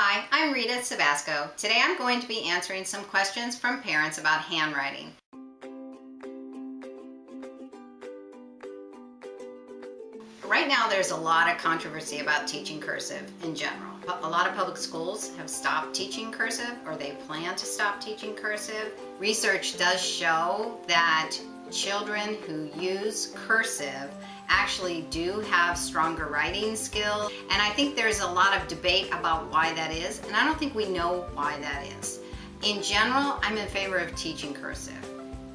Hi, I'm Rita Cevasco. Today I'm going to be answering some questions from parents about handwriting. Right now there's a lot of controversy about teaching cursive in general. A lot of public schools have stopped teaching cursive, or they plan to stop teaching cursive. Research does show that children who use cursive actually do have stronger writing skills, and I think there's a lot of debate about why that is, and I don't think we know why that is. In general, I'm in favor of teaching cursive.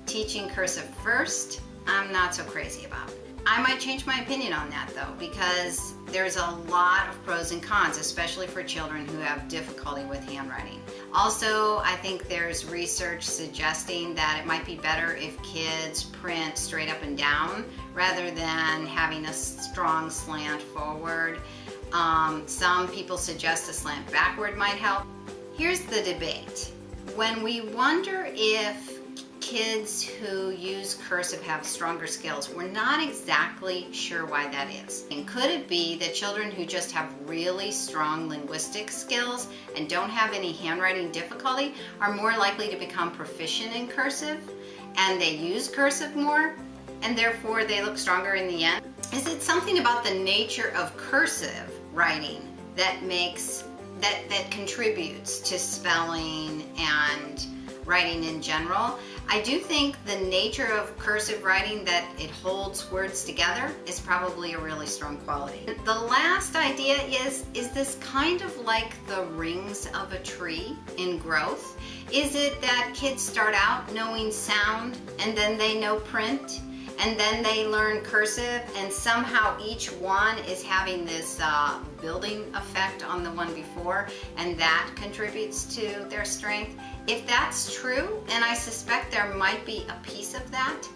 Teaching cursive first, I'm not so crazy about. I might change my opinion on that though, because there's a lot of pros and cons, especially for children who have difficulty with handwriting. Also, I think there's research suggesting that it might be better if kids print straight up and down rather than having a strong slant forward. Some people suggest a slant backward might help. Here's the debate. When we wonder if kids who use cursive have stronger skills, we're not exactly sure why that is. And could it be that children who just have really strong linguistic skills and don't have any handwriting difficulty are more likely to become proficient in cursive, and they use cursive more, and therefore they look stronger in the end? Is it something about the nature of cursive writing that contributes to spelling and writing in general? I do think the nature of cursive writing, that it holds words together, is probably a really strong quality. The last idea is this kind of like the rings of a tree in growth? Is it that kids start out knowing sound, and then they know print, and then they learn cursive, and somehow each one is having this building effect on the one before, and that contributes to their strength? If that's true, and I suspect there might be a piece of that,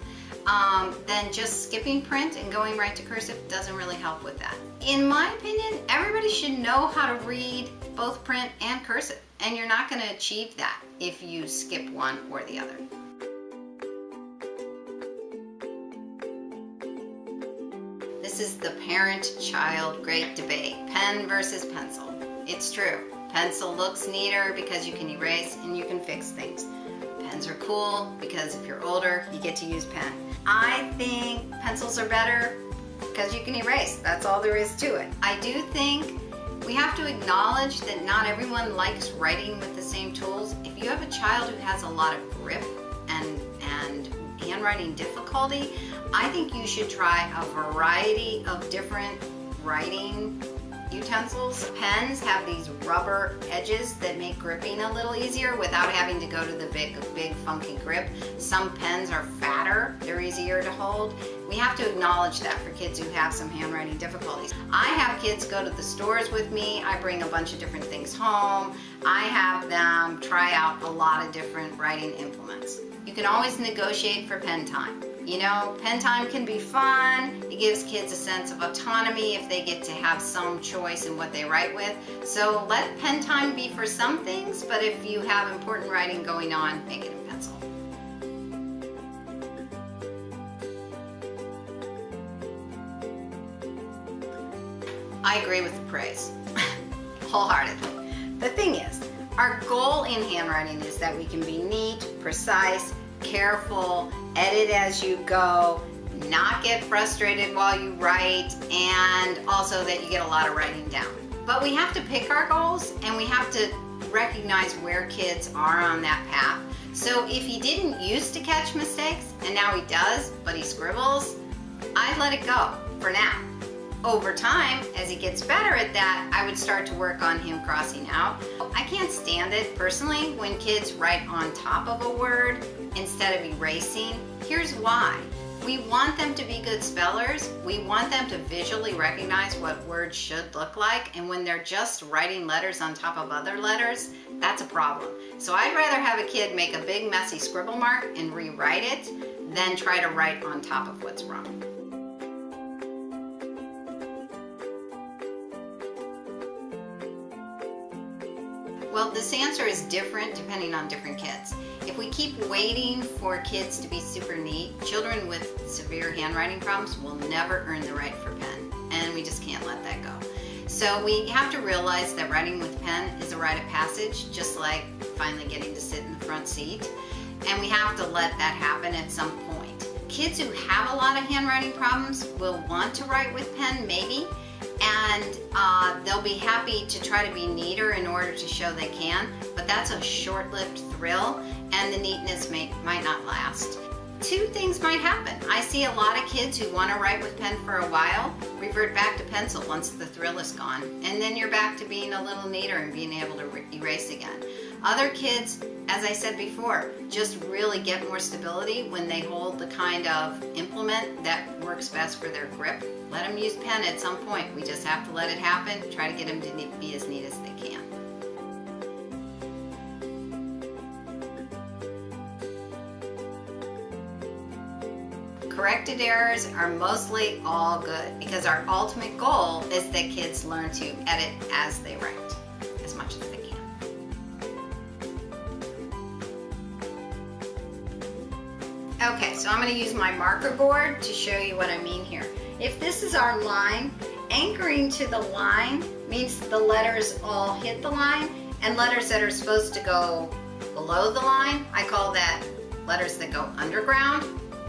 then just skipping print and going right to cursive doesn't really help with that. In my opinion, everybody should know how to read both print and cursive, and you're not going to achieve that if you skip one or the other. This is the parent-child great debate, pen versus pencil. It's true. Pencil looks neater because you can erase and you can fix things. Pens are cool because if you're older, you get to use pen. I think pencils are better because you can erase. That's all there is to it. I do think we have to acknowledge that not everyone likes writing with the same tools. If you have a child who has a lot of grip and handwriting difficulty, I think you should try a variety of different writing utensils. Pens have these rubber edges that make gripping a little easier without having to go to the big funky grip. Some pens are fatter, they're easier to hold. We have to acknowledge that for kids who have some handwriting difficulties. I have kids go to the stores with me. I bring a bunch of different things home. I have them try out a lot of different writing implements. You can always negotiate for pen time. You know, pen time can be fun. It gives kids a sense of autonomy if they get to have some choice in what they write with. So let pen time be for some things, but if you have important writing going on, make it in pencil. I agree with the praise, wholeheartedly. The thing is, our goal in handwriting is that we can be neat, precise, careful, edit as you go, not get frustrated while you write, and also that you get a lot of writing down. But we have to pick our goals, and we have to recognize where kids are on that path. So if he didn't used to catch mistakes, and now he does, but he scribbles, I'd let it go for now. Over time, as he gets better at that, I would start to work on him crossing out. I can't stand it personally when kids write on top of a word instead of erasing. Here's why. We want them to be good spellers. We want them to visually recognize what words should look like, and when they're just writing letters on top of other letters, that's a problem. So I'd rather have a kid make a big messy scribble mark and rewrite it than try to write on top of what's wrong. Well, this answer is different depending on different kids. If we keep waiting for kids to be super neat, children with severe handwriting problems will never earn the right for pen, and we just can't let that go. So we have to realize that writing with pen is a rite of passage, just like finally getting to sit in the front seat. And we have to let that happen at some point. Kids who have a lot of handwriting problems will want to write with pen, maybe, and they'll be happy to try to be neater in order to show they can, but that's a short-lived thrill, and the neatness might not last. Two things might happen. I see a lot of kids who want to write with pen for a while, revert back to pencil once the thrill is gone, and then you're back to being a little neater and being able to erase again. Other kids, as I said before, just really get more stability when they hold the kind of implement that works best for their grip. Let them use pen at some point. We just have to let it happen, try to get them to be as neat as they can. Corrected errors are mostly all good because our ultimate goal is that kids learn to edit as they write as much as they can. Okay, so I'm going to use my marker board to show you what I mean here. If this is our line, anchoring to the line means the letters all hit the line, and letters that are supposed to go below the line, I call that letters that go underground,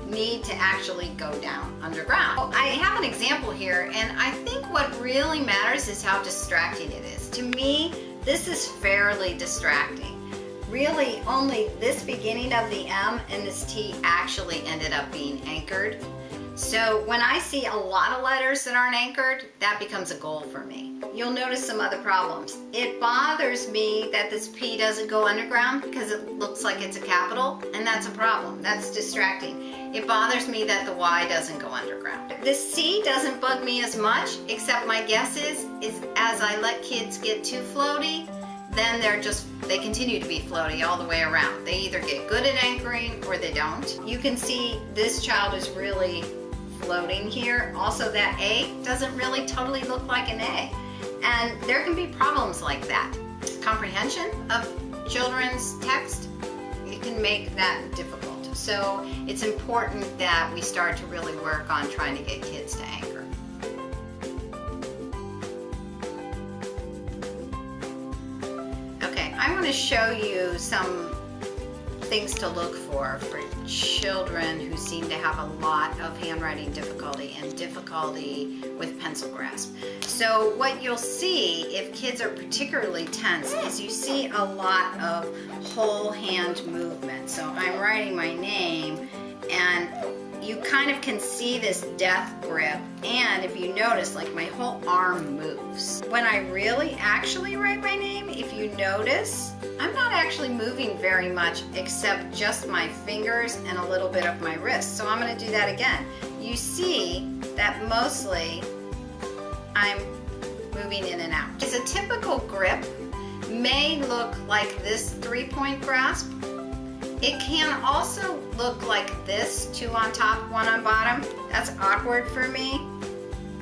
need to actually go down underground. I have an example here, and I think what really matters is how distracting it is. To me, this is fairly distracting. Really, only this beginning of the M and this T actually ended up being anchored. So when I see a lot of letters that aren't anchored, that becomes a goal for me. You'll notice some other problems. It bothers me that this P doesn't go underground because it looks like it's a capital, and that's a problem. That's distracting. It bothers me that the Y doesn't go underground. This C doesn't bug me as much, except my guess is as I let kids get too floaty, then they continue to be floaty all the way around. They either get good at anchoring or they don't. You can see this child is really floating here. Also, that A doesn't really totally look like an A. And there can be problems like that. Comprehension of children's text, it can make that difficult. So it's important that we start to really work on trying to get kids to anchor. Okay, I want to show you some things to look for children who seem to have a lot of handwriting difficulty and difficulty with pencil grasp. So what you'll see if kids are particularly tense is you see a lot of whole hand movement. So I'm writing my name and you kind of can see this death grip, and if you notice, like my whole arm moves. When I really actually write my name, if you notice, I'm not actually moving very much except just my fingers and a little bit of my wrist. So I'm going to do that again. You see that mostly I'm moving in and out. It's a typical grip may look like this 3-point grasp. It can also look like this, 2 on top, 1 on bottom. That's awkward for me,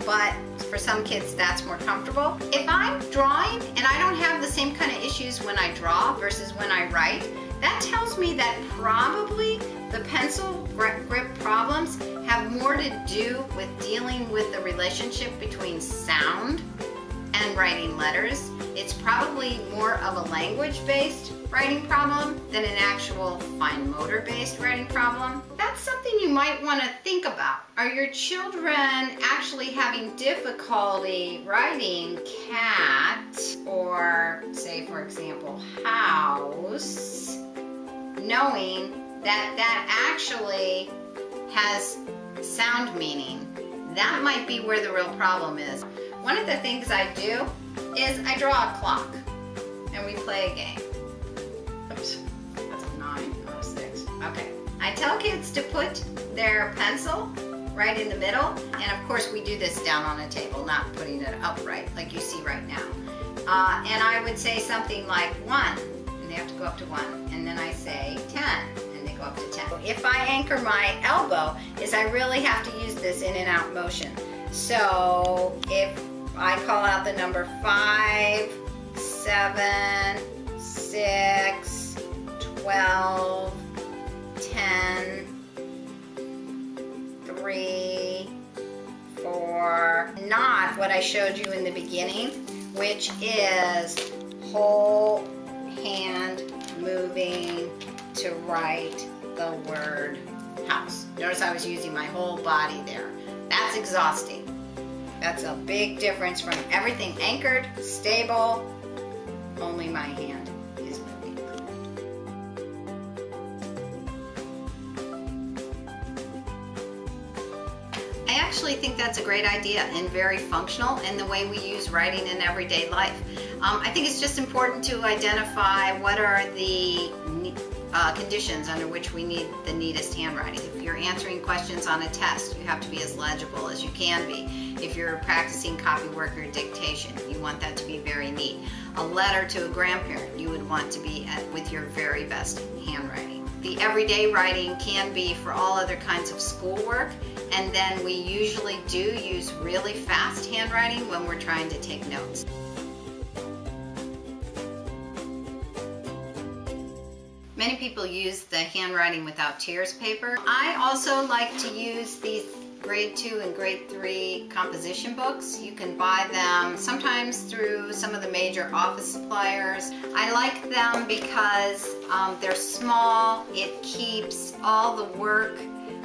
but for some kids that's more comfortable. If I'm drawing and I don't have the same kind of issues when I draw versus when I write, that tells me that probably the pencil grip problems have more to do with dealing with the relationship between sound and writing letters. It's probably more of a language-based writing problem than an actual fine motor-based writing problem. That's something you might want to think about. Are your children actually having difficulty writing cat or, say for example, house, knowing that that actually has sound meaning? That might be where the real problem is. One of the things I do is I draw a clock and we play a game. Oops, that's a 9, not a 6. Okay. I tell kids to put their pencil right in the middle, and of course we do this down on a table, not putting it upright like you see right now. And I would say something like 1, and they have to go up to 1, and then I say 10, and they go up to 10. If I anchor my elbow, is I really have to use this in and out motion. So if I call out the number 5, 7, 6, 12, 10, 3, for not what I showed you in the beginning, which is whole hand moving to write the word house. Notice I was using my whole body there. That's exhausting. That's a big difference from everything anchored, stable, only my hand is moving. I actually think that's a great idea and very functional in the way we use writing in everyday life. I think it's just important to identify what are the conditions under which we need the neatest handwriting. If you're answering questions on a test, you have to be as legible as you can be. If you're practicing copy work or dictation, you want that to be very neat. A letter to a grandparent, you would want to be with your very best handwriting. The everyday writing can be for all other kinds of schoolwork, and then we usually do use really fast handwriting when we're trying to take notes. Many people use the handwriting without tears paper. I also like to use these grade 2 and grade 3 composition books. You can buy them sometimes through some of the major office suppliers. I like them because they're small. It keeps all the work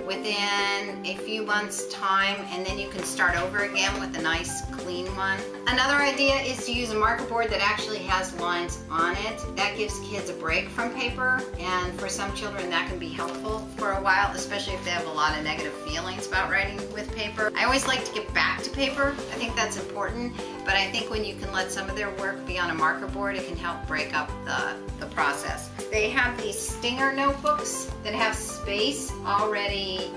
within a few months' time, and then you can start over again with a nice clean one. Another idea is to use a marker board that actually has lines on it. That gives kids a break from paper, and for some children that can be helpful for a while, especially if they have a lot of negative feelings about writing with paper. I always like to get back to paper. I think that's important, but I think when you can let some of their work be on a marker board, it can help break up the process. They have these Stinger notebooks that have space already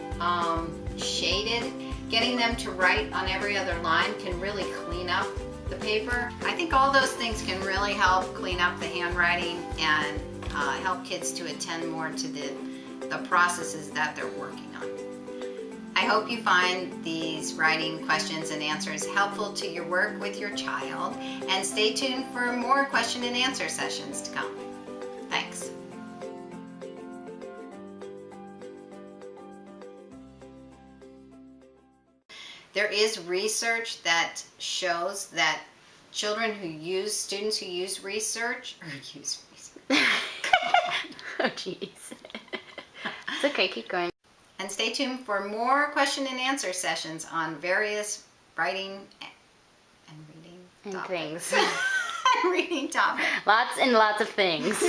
shaded. Getting them to write on every other line can really clean up the paper. I think all those things can really help clean up the handwriting and help kids to attend more to the processes that they're working on. I hope you find these writing questions and answers helpful to your work with your child, and stay tuned for more question and answer sessions to come. Thanks. There is research that shows that students who use research. Oh jeez. It's okay, keep going. And stay tuned for more question and answer sessions on various writing and reading And topics. things. Reading topics. Lots and lots of things.